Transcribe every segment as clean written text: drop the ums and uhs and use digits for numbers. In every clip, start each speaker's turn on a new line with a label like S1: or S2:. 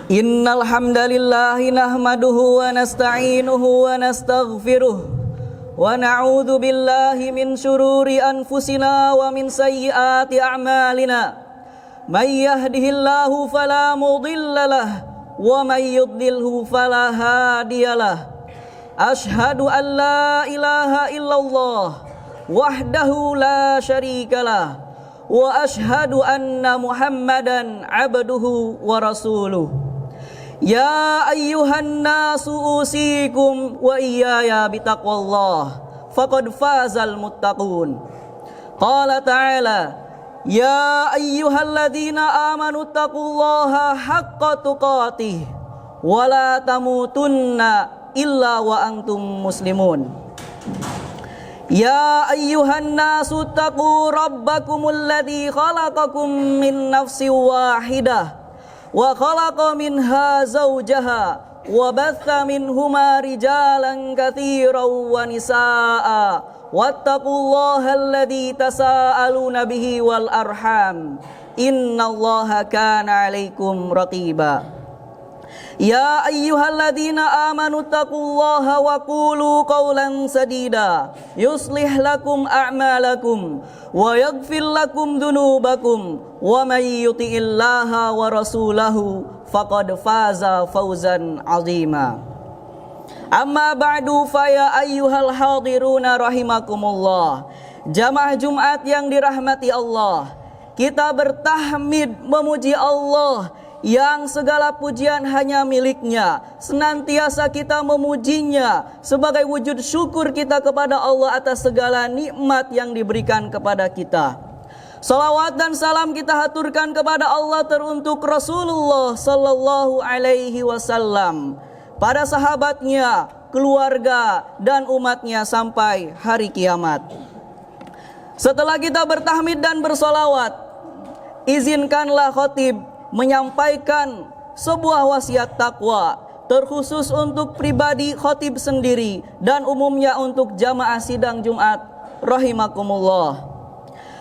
S1: Innal hamdalillahi nahmaduhu wa nasta'inuhu wa nastaghfiruh wa na'udzu billahi min shururi anfusina wa min sayyiati a'malina. May yahdihillahu fala mudhillalah wa may yudlilhu fala hadiyalah. Ashhadu an la ilaha illallah wahdahu la syarikalah wa ashhadu anna Muhammadan abduhu wa rasuluh. Ya ayyuhan nasu usikum wa iyaya bitaqwallah faqad fazal muttaqun. Qala ta'ala ya ayyuhalladzina amanu taqullaha haqqa tuqatih wa la tamutunna illa wa antum muslimun. Ya ayyuhan nasu taqu rabbakumul ladzi khalaqakum min nafsin wahidah wa khalaqa minha zawjaha wa batha minhuma rijalan katsiran wa nisaa wattaqullaha alladzi tasaaluna bihi wal arham innallaha kana 'alaikum raqiba. Ya ayyuhalladzina amanu taqullaha wa qulu qawlan sadida yuslih lakum a'malakum wa yaghfir lakum dhunubakum wa may yuti'illaha wa rasulahu faqad faza fawzan 'azima. Amma ba'du fa ya ayyuhal hadiruna rahimakumullah. Jamaah Jumat yang dirahmati Allah, kita bertahmid memuji Allah yang segala pujian hanya miliknya. Senantiasa kita memujinya sebagai wujud syukur kita kepada Allah atas segala nikmat yang diberikan kepada kita. Salawat dan salam kita haturkan kepada Allah teruntuk Rasulullah sallallahu alaihi wasallam, para sahabatnya, keluarga dan umatnya sampai hari kiamat. Setelah kita bertahmid dan bersolawat, izinkanlah khatib menyampaikan sebuah wasiat takwa terkhusus untuk pribadi khatib sendiri dan umumnya untuk jamaah sidang Jumat rahimakumullah.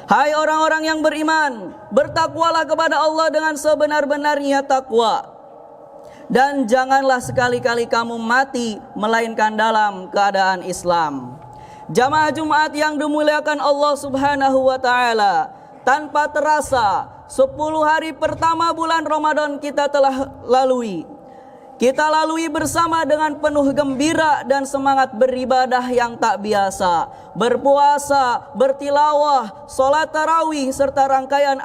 S1: Hai orang-orang yang beriman, bertakwalah kepada Allah dengan sebenar-benarnya takwa, dan janganlah sekali-kali kamu mati melainkan dalam keadaan Islam. Jamaah Jumat yang dimuliakan Allah Subhanahu wa taala, tanpa terasa 10 hari pertama bulan Ramadan kita telah lalui. Kita lalui bersama dengan penuh gembira dan semangat beribadah yang tak biasa, berpuasa, bertilawah, sholat tarawih, serta rangkaian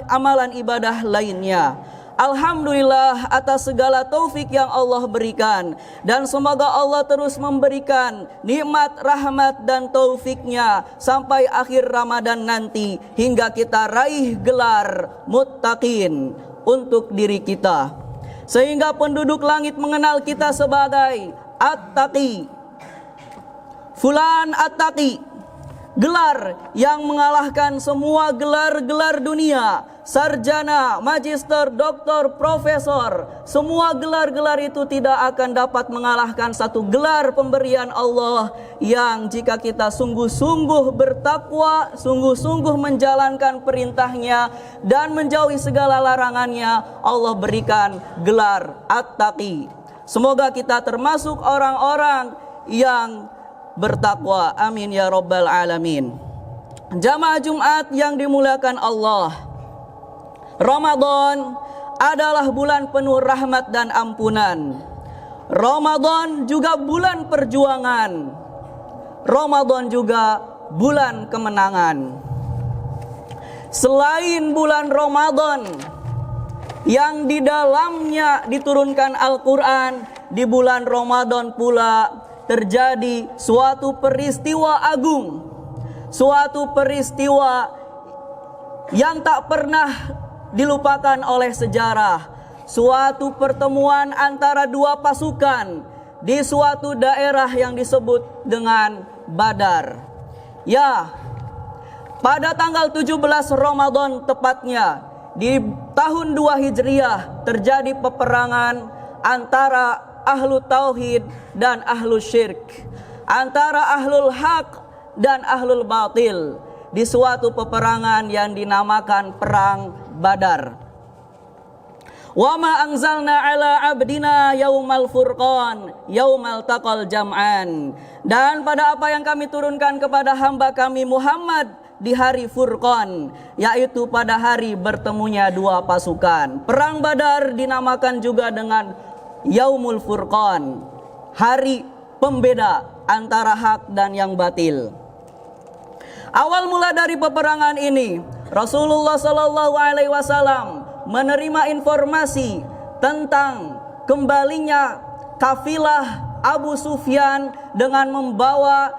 S1: amalan ibadah lainnya. Alhamdulillah atas segala taufik yang Allah berikan, dan semoga Allah terus memberikan nikmat, rahmat dan taufiknya sampai akhir Ramadan nanti, hingga kita raih gelar muttaqin untuk diri kita, sehingga penduduk langit mengenal kita sebagai At-Taqi, Fulan At-Taqi, gelar yang mengalahkan semua gelar-gelar dunia. Sarjana, magister, doktor, profesor, semua gelar-gelar itu tidak akan dapat mengalahkan satu gelar pemberian Allah yang jika kita sungguh-sungguh bertakwa, sungguh-sungguh menjalankan perintahnya dan menjauhi segala larangannya, Allah berikan gelar At-Taqi. Semoga kita termasuk orang-orang yang bertakwa. Amin ya rabbal alamin. Jamaah Jumat yang dimuliakan Allah, Ramadan adalah bulan penuh rahmat dan ampunan. Ramadan juga bulan perjuangan. Ramadan juga bulan kemenangan. Selain bulan Ramadan yang di dalamnya diturunkan Al-Quran, di bulan Ramadan pula terjadi suatu peristiwa agung, suatu peristiwa yang tak pernah dilupakan oleh sejarah, suatu pertemuan antara dua pasukan di suatu daerah yang disebut dengan Badar. Ya, pada tanggal 17 Ramadan tepatnya di tahun 2 Hijriah terjadi peperangan antara ahlu tauhid dan ahlu syirk, antara ahlul haq dan ahlul batil, di suatu peperangan yang dinamakan Perang Badar. Wa ma anzalna ala abdina yaumal furqan yaumal taqal jam'an. Dan pada apa yang kami turunkan kepada hamba kami Muhammad di hari Furqan, yaitu pada hari bertemunya dua pasukan. Perang Badar dinamakan juga dengan Yaumul Furqan, hari pembeda antara hak dan yang batil. Awal mula dari peperangan ini, Rasulullah Shallallahu Alaihi Wasallam menerima informasi tentang kembalinya kafilah Abu Sufyan dengan membawa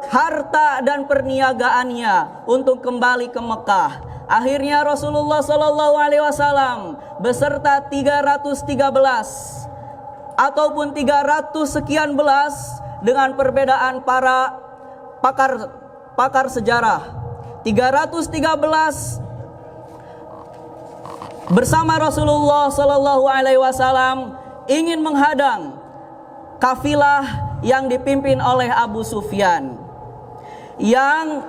S1: harta dan perniagaannya untuk kembali ke Mekah. Akhirnya Rasulullah Shallallahu Alaihi Wasallam beserta 313 ataupun 300 sekian belas dengan perbedaan para pakar sejarah. 313 bersama Rasulullah Shallallahu Alaihi Wasallam ingin menghadang kafilah yang dipimpin oleh Abu Sufyan, yang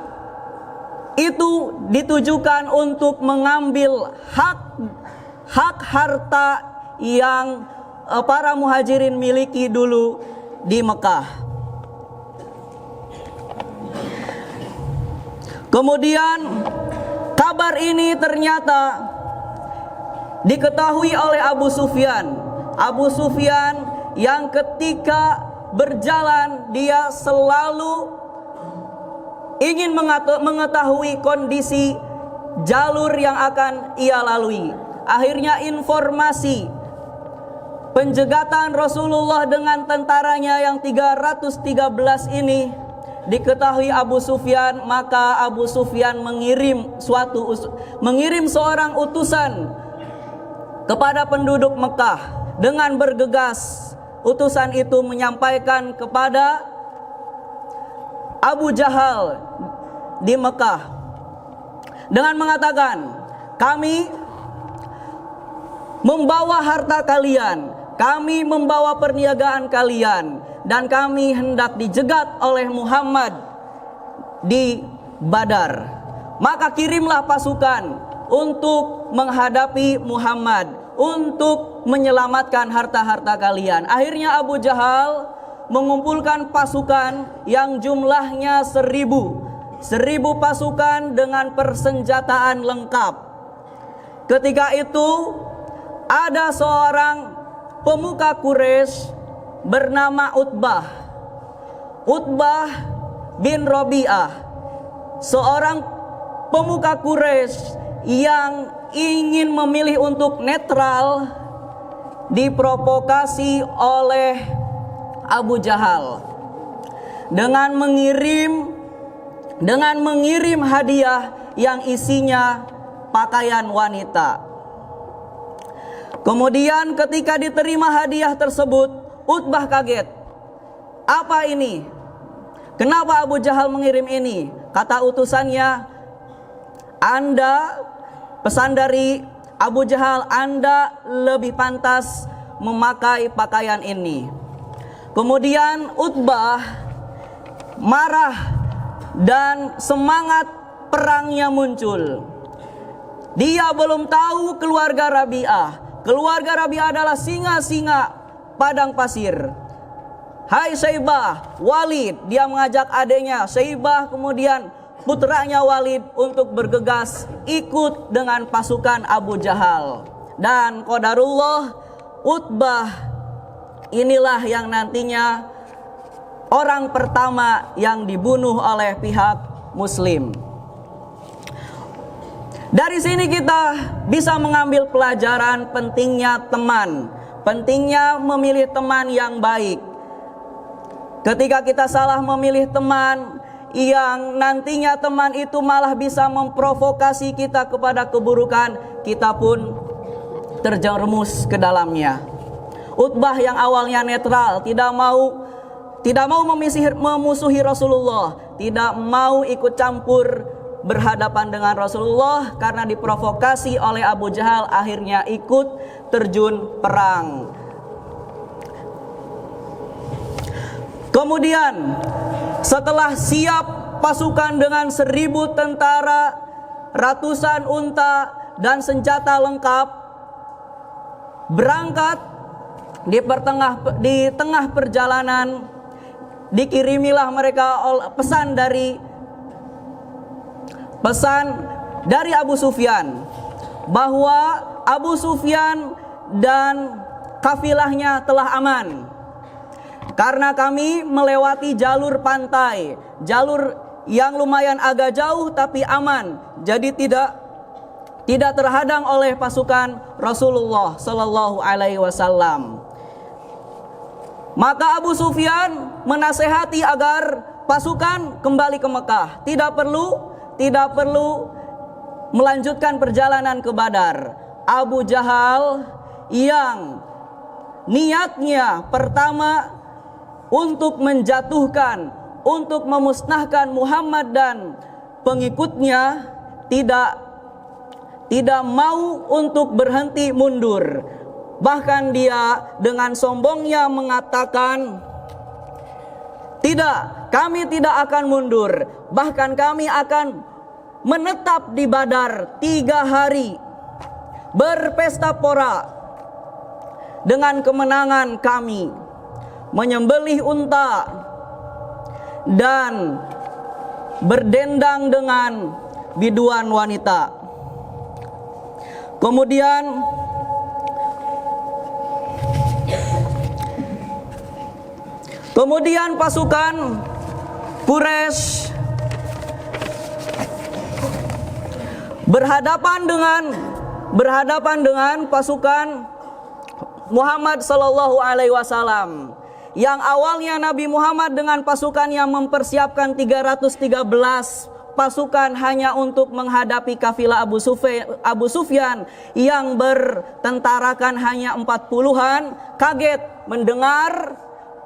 S1: itu ditujukan untuk mengambil hak harta yang para muhajirin miliki dulu di Mekah. Kemudian kabar ini ternyata diketahui oleh Abu Sufyan. Abu Sufyan yang ketika berjalan dia selalu ingin mengetahui kondisi jalur yang akan ia lalui. Akhirnya informasi penjegatan Rasulullah dengan tentaranya yang 313 ini diketahui Abu Sufyan, maka Abu Sufyan mengirim seorang utusan kepada penduduk Mekah dengan bergegas. Utusan itu menyampaikan kepada Abu Jahal di Mekah dengan mengatakan, kami membawa harta kalian, kami membawa perniagaan kalian, dan kami hendak dijegat oleh Muhammad di Badar. Maka kirimlah pasukan untuk menghadapi Muhammad, untuk menyelamatkan harta-harta kalian. Akhirnya Abu Jahal mengumpulkan pasukan yang jumlahnya 1000 pasukan dengan persenjataan lengkap. Ketika itu ada seorang pemuka Quraisy bernama Utbah bin Rabi'ah, seorang pemuka Quraisy yang ingin memilih untuk netral, diprovokasi oleh Abu Jahal dengan mengirim hadiah yang isinya pakaian wanita. Kemudian ketika diterima hadiah tersebut, Utbah kaget. Apa ini? Kenapa Abu Jahal mengirim ini? Kata utusannya, Anda, pesan dari Abu Jahal, Anda lebih pantas memakai pakaian ini. Kemudian Utbah marah dan semangat perangnya muncul. Dia belum tahu keluarga Rabi'ah. Keluarga Rabi'ah adalah singa-singa padang pasir. Hai Syaibah, Walid, dia mengajak adiknya Syaibah, kemudian putranya Walid untuk bergegas ikut dengan pasukan Abu Jahal. Dan qadarullah, Utbah inilah yang nantinya orang pertama yang dibunuh oleh pihak Muslim. Dari sini kita bisa mengambil pelajaran pentingnya teman, pentingnya memilih teman yang baik. Ketika kita salah memilih teman yang nantinya teman itu malah bisa memprovokasi kita kepada keburukan, kita pun terjerumus ke dalamnya. Utbah yang awalnya netral, tidak mau memusuhi Rasulullah, tidak mau ikut campur berhadapan dengan Rasulullah, karena diprovokasi oleh Abu Jahal akhirnya ikut terjun perang. Kemudian setelah siap pasukan dengan 1000 tentara, ratusan unta dan senjata lengkap, berangkat di tengah perjalanan dikirimilah mereka pesan dari Abu Sufyan bahwa Abu Sufyan dan kafilahnya telah aman karena kami melewati jalur pantai, jalur yang lumayan agak jauh tapi aman, jadi tidak terhadang oleh pasukan Rasulullah Sallallahu Alaihi Wasallam. Maka Abu Sufyan menasehati agar pasukan kembali ke Mekah, tidak perlu melanjutkan perjalanan ke Badar. Abu Jahal yang niatnya pertama untuk menjatuhkan, untuk memusnahkan Muhammad dan pengikutnya, tidak mau untuk berhenti mundur. Bahkan dia dengan sombongnya mengatakan, "Tidak, kami tidak akan mundur. Bahkan kami akan menetap di Badar 3 hari, berpesta pora dengan kemenangan kami, menyembelih unta dan berdendang dengan biduan wanita." Kemudian pasukan Quraisy berhadapan dengan pasukan Muhammad Sallallahu Alaihi Wasallam. Yang awalnya Nabi Muhammad dengan pasukan yang mempersiapkan 313 pasukan hanya untuk menghadapi kafilah Abu Sufyan yang bertentarakan hanya 40-an, kaget mendengar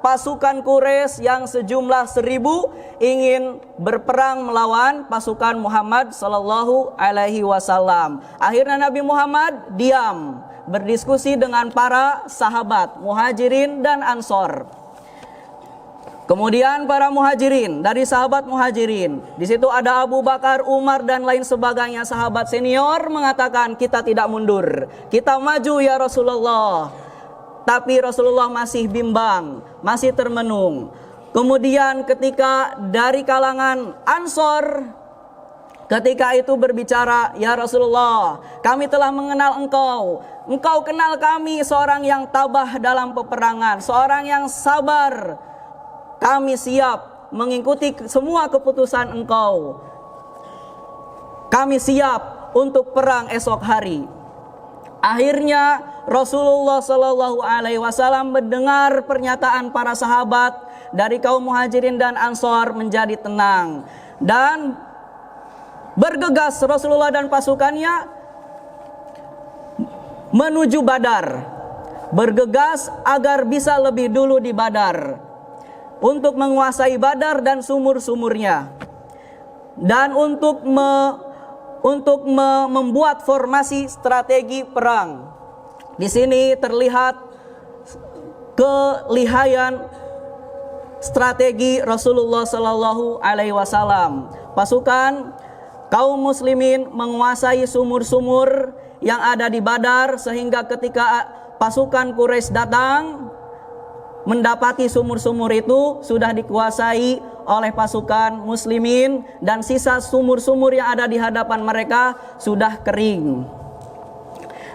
S1: pasukan Quraisy yang sejumlah 1000 ingin berperang melawan pasukan Muhammad Sallallahu Alaihi Wasallam. Akhirnya Nabi Muhammad diam, berdiskusi dengan para sahabat Muhajirin dan Ansor. Kemudian para Muhajirin, dari sahabat Muhajirin, di situ ada Abu Bakar, Umar dan lain sebagainya, sahabat senior mengatakan, "Kita tidak mundur, kita maju ya Rasulullah." Tapi Rasulullah masih bimbang, masih termenung. Kemudian ketika dari kalangan Ansor ketika itu berbicara, "Ya Rasulullah, kami telah mengenal engkau. Engkau kenal kami seorang yang tabah dalam peperangan, seorang yang sabar. Kami siap mengikuti semua keputusan engkau. Kami siap untuk perang esok hari." Akhirnya Rasulullah Shallallahu Alaihi Wasallam mendengar pernyataan para sahabat dari kaum Muhajirin dan Ansor, menjadi tenang dan bergegas Rasulullah dan pasukannya menuju Badar. Bergegas agar bisa lebih dulu di Badar untuk menguasai Badar dan sumur-sumurnya, dan untuk membuat formasi strategi perang. Di sini terlihat kelihayan strategi Rasulullah Sallallahu Alaihi Wasallam. Pasukan kaum muslimin menguasai sumur-sumur yang ada di Badar, sehingga ketika pasukan Quraisy datang mendapati sumur-sumur itu sudah dikuasai oleh pasukan muslimin, dan sisa sumur-sumur yang ada di hadapan mereka sudah kering.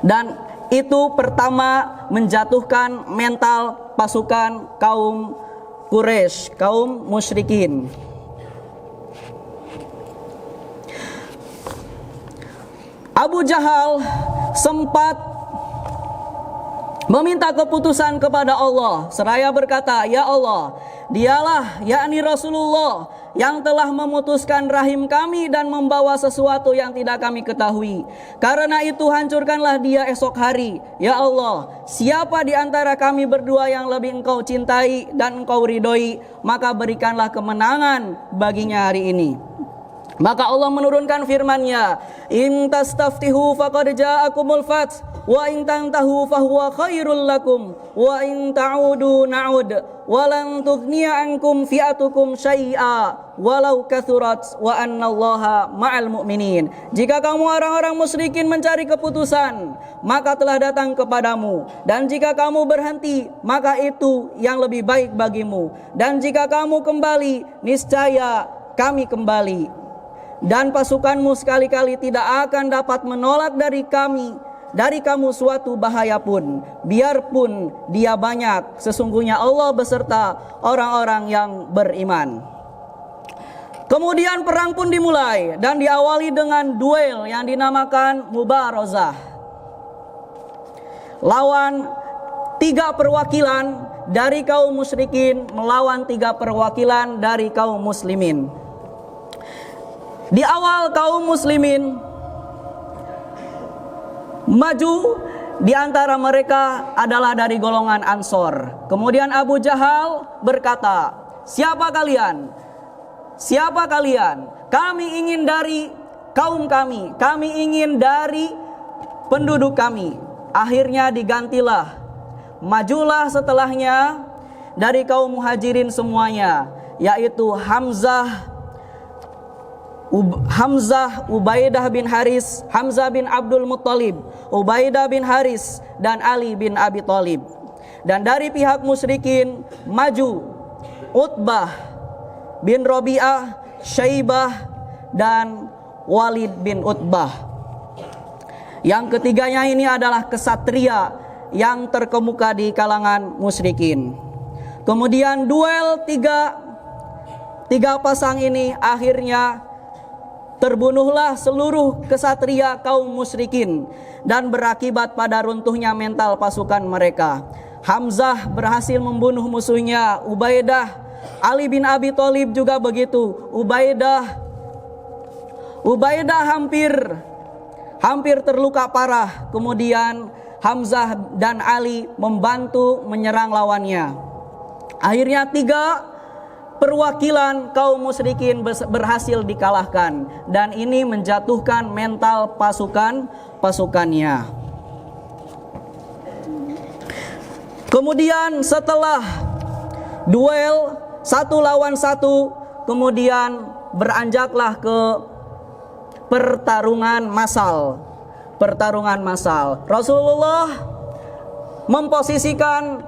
S1: Dan itu pertama menjatuhkan mental pasukan kaum Quraisy, kaum musyrikin. Abu Jahal sempat meminta keputusan kepada Allah, seraya berkata, "Ya Allah, dialah yakni Rasulullah yang telah memutuskan rahim kami dan membawa sesuatu yang tidak kami ketahui. Karena itu hancurkanlah dia esok hari. Ya Allah, siapa di antara kami berdua yang lebih engkau cintai dan engkau ridhoi, maka berikanlah kemenangan baginya hari ini." Maka Allah menurunkan firman-Nya, "In tastaftihu faqad ja'akumul fath wa in tantahu fahuwa khairul lakum wa in ta'udu na'ud wa lan tughniya ankum fi'atukum syai'a walau kathurat wa annallaha ma'al mu'minin." Jika kamu orang-orang musyrikin mencari keputusan, maka telah datang kepadamu, dan jika kamu berhenti, maka itu yang lebih baik bagimu, dan jika kamu kembali, niscaya kami kembali. Dan pasukanmu sekali-kali tidak akan dapat menolak dari kamu suatu bahaya pun, biarpun dia banyak. Sesungguhnya Allah beserta orang-orang yang beriman. Kemudian perang pun dimulai dan diawali dengan duel yang dinamakan mubarazah. Lawan 3 perwakilan dari kaum musyrikin melawan 3 perwakilan dari kaum muslimin. Di awal kaum muslimin maju, di antara mereka adalah dari golongan Ansor. Kemudian Abu Jahal berkata, "Siapa kalian? Siapa kalian? Kami ingin dari kaum kami ingin dari penduduk kami." Akhirnya digantilah, majulah setelahnya dari kaum muhajirin semuanya, yaitu Hamzah, Ubaidah bin Haris, Hamzah bin Abdul Muttalib, Ubaidah bin Haris, dan Ali bin Abi Thalib. Dan dari pihak musyrikin maju Utbah bin Rabi'ah, Syaibah, dan Walid bin Utbah. Yang ketiganya ini adalah kesatria yang terkemuka di kalangan musyrikin. Kemudian duel tiga pasang ini, akhirnya terbunuhlah seluruh kesatria kaum musyrikin dan berakibat pada runtuhnya mental pasukan mereka. Hamzah berhasil membunuh musuhnya Ubaidah, Ali bin Abi Thalib juga begitu. Ubaidah hampir terluka parah. Kemudian Hamzah dan Ali membantu menyerang lawannya. Akhirnya 3 perwakilan kaum musyrikin berhasil dikalahkan, dan ini menjatuhkan mental pasukannya. Kemudian setelah duel 1 lawan 1, kemudian beranjaklah ke pertarungan massal. Rasulullah memposisikan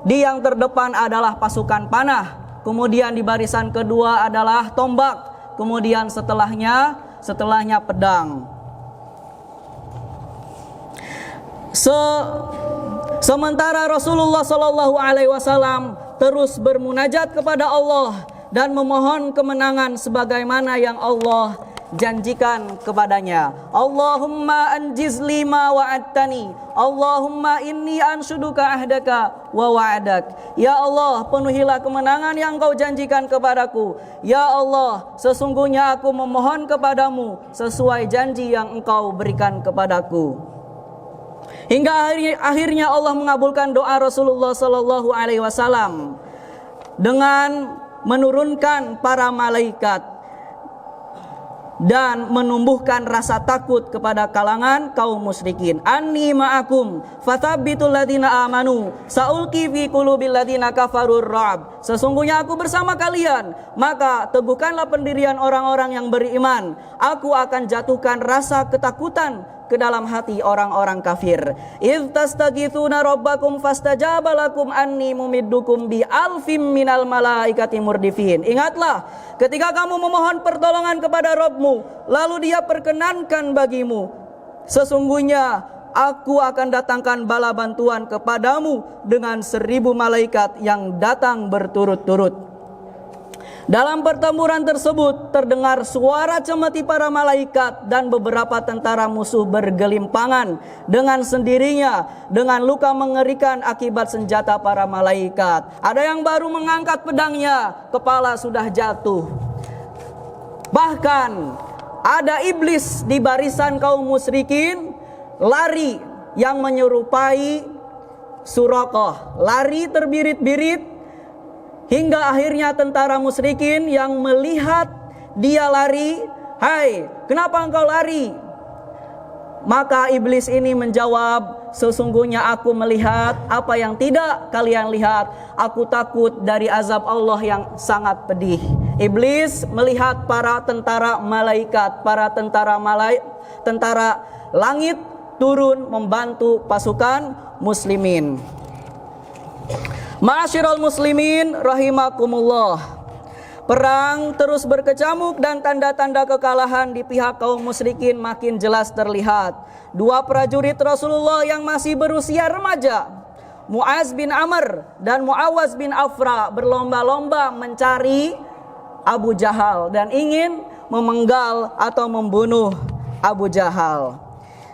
S1: di yang terdepan adalah pasukan panah. Kemudian di barisan kedua adalah tombak. Kemudian setelahnya pedang. Sementara Rasulullah SAW terus bermunajat kepada Allah dan memohon kemenangan sebagaimana yang Allah janjikan kepadanya. Allahumma anjiz lima wa'adtani, Allahumma inni anshuduka ahdaka wa wa'adak. Ya Allah, penuhilah kemenangan yang Kau janjikan kepadaku. Ya Allah, sesungguhnya aku memohon kepadamu sesuai janji yang Engkau berikan kepadaku. Hingga akhirnya Allah mengabulkan doa Rasulullah SAW dengan menurunkan para malaikat dan menumbuhkan rasa takut kepada kalangan kaum musyrikin. Anni ma'akum fathabbitul ladina amanu sa'ulqi fi qulubil ladina kafarur ra'b. Sesungguhnya aku bersama kalian, maka teguhkanlah pendirian orang-orang yang beriman. Aku akan jatuhkan rasa ketakutan ke dalam hati orang-orang kafir. Idz tastaghitsuna rabbakum fastajaba lakum anni mumiddukum bi alfim minal malaikati murdifin. Ingatlah ketika kamu memohon pertolongan kepada Rabbmu, lalu Dia perkenankan bagimu, sesungguhnya aku akan datangkan bala bantuan kepadamu dengan 1000 malaikat yang datang berturut-turut. Dalam pertempuran tersebut terdengar suara cemeti para malaikat dan beberapa tentara musuh bergelimpangan dengan sendirinya dengan luka mengerikan akibat senjata para malaikat. Ada yang baru mengangkat pedangnya, kepala sudah jatuh. Bahkan ada iblis di barisan kaum musyrikin lari yang menyerupai Suraqah, lari terbirit-birit. Hingga akhirnya tentara musyrikin yang melihat dia lari, "Hai, kenapa engkau lari?" Maka iblis ini menjawab, "Sesungguhnya aku melihat apa yang tidak kalian lihat. Aku takut dari azab Allah yang sangat pedih." Iblis melihat para tentara malaikat, para tentara langit turun membantu pasukan muslimin. Ma'asyiral muslimin rahimakumullah. Perang terus berkecamuk dan tanda-tanda kekalahan di pihak kaum musyrikin makin jelas terlihat. Dua prajurit Rasulullah yang masih berusia remaja, Mu'az bin Amr dan Mu'awaz bin Afra, berlomba-lomba mencari Abu Jahal dan ingin memenggal atau membunuh Abu Jahal.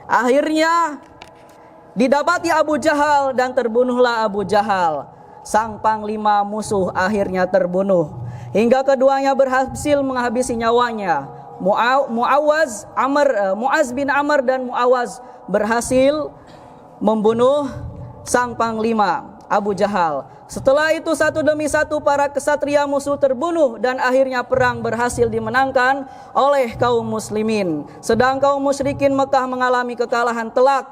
S1: Akhirnya didapati Abu Jahal dan terbunuhlah Abu Jahal. Sang panglima musuh akhirnya terbunuh. Hingga keduanya berhasil menghabisi nyawanya. Mu'az bin Amr dan Mu'awaz berhasil membunuh sang panglima Abu Jahal. Setelah itu satu demi satu para kesatria musuh terbunuh dan akhirnya perang berhasil dimenangkan oleh kaum muslimin. Sedang kaum musyrikin Mekah mengalami kekalahan telak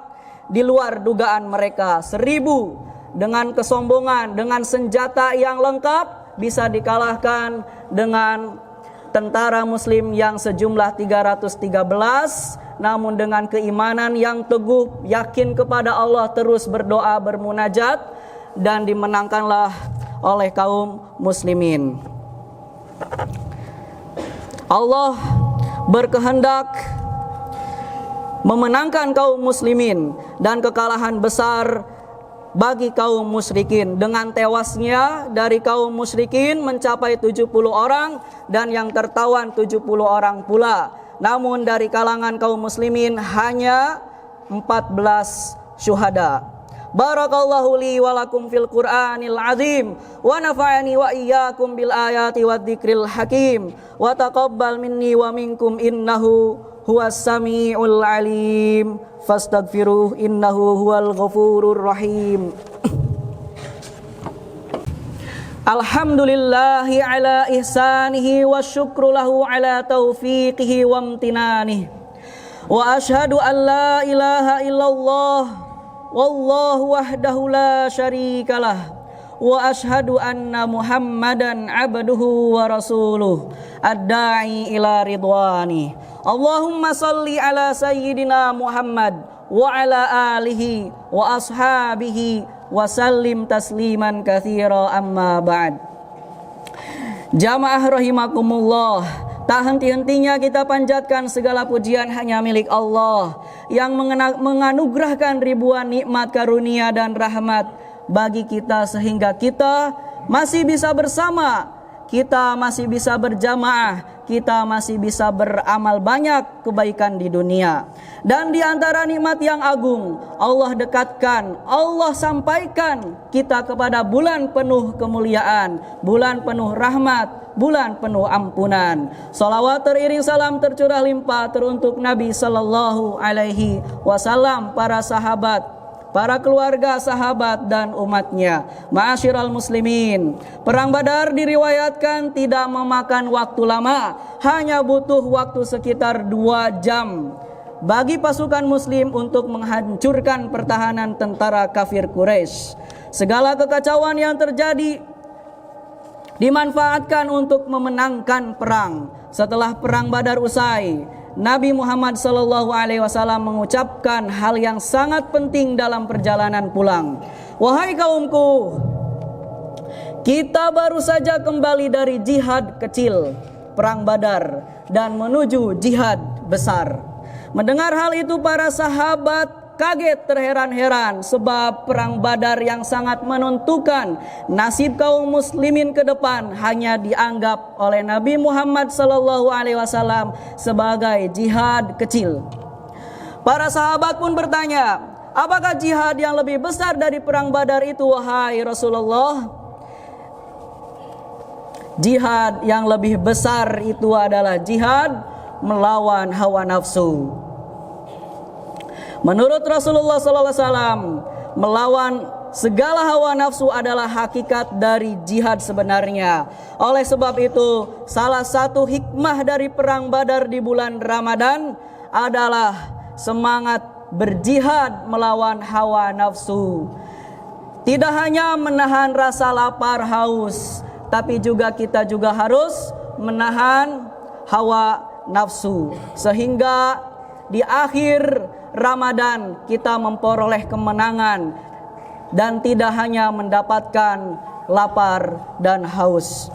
S1: di luar dugaan mereka. 1000 dengan kesombongan, dengan senjata yang lengkap bisa dikalahkan dengan tentara muslim yang sejumlah 313, namun dengan keimanan yang teguh, yakin kepada Allah, terus berdoa bermunajat, dan dimenangkanlah oleh kaum muslimin. Allah berkehendak memenangkan kaum muslimin dan kekalahan besar bagi kaum musyrikin. Dengan tewasnya dari kaum musyrikin mencapai 70 orang dan yang tertawan 70 orang pula. Namun dari kalangan kaum muslimin hanya 14 syuhada. Barakallahu li wa lakum fil Qur'anil azim wa nafa'ani wa iyyakum bil ayati wadh-dhikril hakim wa taqabbal minni wa minkum innahu huwas samiul alim. Fastaghfiruh innahu huwal ghafurur rahim. Alhamdulillahi ala ihsanihi wa syukru lahu ala taufiqihi wa amtinanihi. Wa ashhadu an la ilaha illallah wallahu wahdahu la syarikalah. Wa ashhadu anna Muhammadan abduhu wa rasuluh ad-da'i ila ridwani. Allahumma salli ala sayyidina Muhammad wa ala alihi wa ashabihi wa sallim tasliman katsira, amma ba'd. Jamaah rahimakumullah, tak henti-hentinya kita panjatkan segala pujian hanya milik Allah yang menganugerahkan ribuan nikmat karunia dan rahmat bagi kita sehingga kita masih bisa bersama, kita masih bisa berjamaah, kita masih bisa beramal banyak kebaikan di dunia. Dan di antara nikmat yang agung, Allah dekatkan, Allah sampaikan kita kepada bulan penuh kemuliaan, bulan penuh rahmat, bulan penuh ampunan. Salawat teriring salam tercurah limpah teruntuk Nabi sallallahu alaihi wasallam, para sahabat, para keluarga, sahabat, dan umatnya. Ma'asyiral muslimin, perang Badar diriwayatkan tidak memakan waktu lama, hanya butuh waktu sekitar 2 jam bagi pasukan muslim untuk menghancurkan pertahanan tentara kafir Quraisy. Segala kekacauan yang terjadi dimanfaatkan untuk memenangkan perang. Setelah perang Badar usai, Nabi Muhammad SAW mengucapkan hal yang sangat penting dalam perjalanan pulang. Wahai kaumku, kita baru saja kembali dari jihad kecil, perang Badar, dan menuju jihad besar. Mendengar hal itu para sahabat kaget terheran-heran, sebab perang Badar yang sangat menentukan nasib kaum muslimin ke depan hanya dianggap oleh Nabi Muhammad SAW sebagai jihad kecil. Para sahabat pun bertanya, apakah jihad yang lebih besar dari perang Badar itu wahai Rasulullah? Jihad yang lebih besar itu adalah jihad melawan hawa nafsu. Menurut Rasulullah SAW, melawan segala hawa nafsu adalah hakikat dari jihad sebenarnya. Oleh sebab itu, salah satu hikmah dari perang Badar di bulan Ramadan adalah semangat berjihad melawan hawa nafsu. Tidak hanya menahan rasa lapar haus, tapi juga kita juga harus menahan hawa nafsu, sehingga di akhir Ramadan kita memperoleh kemenangan dan tidak hanya mendapatkan lapar dan haus.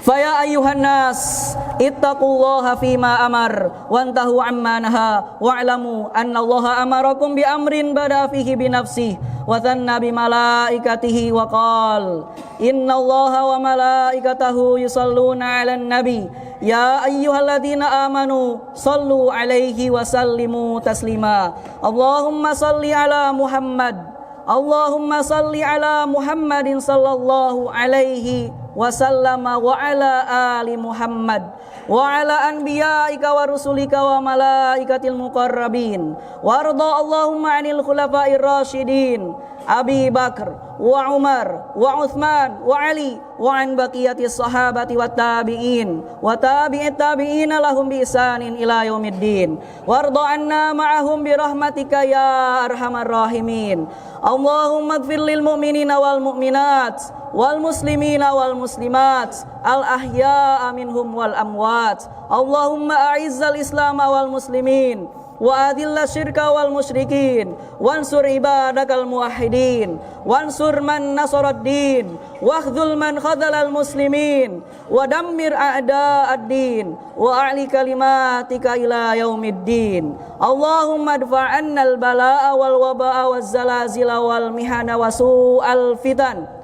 S1: Faya ayuhan nas ittaqullaha fima amar wantahu amma naha wa'lamu annallaha amarakum bi amrin bada fihi bi nafsihi wa thanna bi malaikatihi wa qala innallaha wa malaikatahu yusalluna 'alan nabi ya ayyuhalladzina amanu sallu 'alaihi wa sallimu taslima Allahumma salli 'ala Muhammad Allahumma salli 'ala Muhammadin sallallahu alaihi wasallama wa ala ali Muhammad wa ala anbiya'ika wa rusulika wa malaikatil muqarrabin warda Allahumma 'anil khulafa'ir rasyidin Abi Bakr wa Umar wa Uthman wa Ali wa an baqiyatis sahabati wat tabi'in wa tabi'it tabi'ina lahum bi ihsanin ila yaumiddin warda anna ma'ahum bi rahmatika ya arhamar rahimin Allahumma ighfir lil mu'minina wal mu'minat wal muslimina wal muslimat al ahya'a minhum wal amwat Allahumma a'izzal islam wal muslimin wa adilla syirka wal musyrikin wansur ibadakal muwahhidin wansur man nasaraddin wakhdhul man khadhalal muslimin wa dammir a'da'ad-din wa a'li kalimatika ila yaumiddin Allahumma adfa'annal bala'a wal waba'a waz zalazila wal mihana wa su'al fitan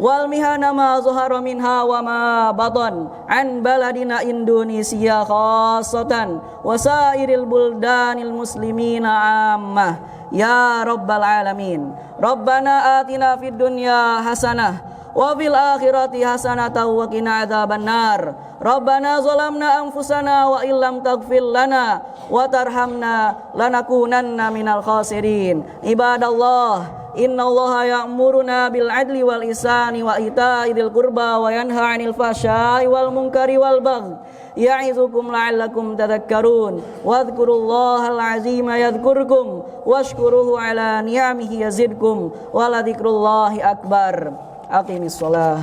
S1: wal mihana ma zahara minha wa ma batan an baladina Indonesia khassatan wa sairil buldanil muslimina ammah ya rabbal alamin Rabbana atina fid dunya hasanah wa fil akhirati hasanatan wa qina adzabannar Rabbana zalamna anfusana wa illam taghfir lana wa tarhamna lanakunanna minal khasirin ibadallah innallaha ya'muruna bil adli wal ihsani wa ita'i dzil qurba wa yanha 'anil fahsya'i wal munkari wal baghi ya'izukum la'allakum tadhakkarun wadhkurullahal 'azima yadhkurkum washkuruhu 'ala ni'amihi yazidkum wa la dzikrullahi akbar aqimis shalah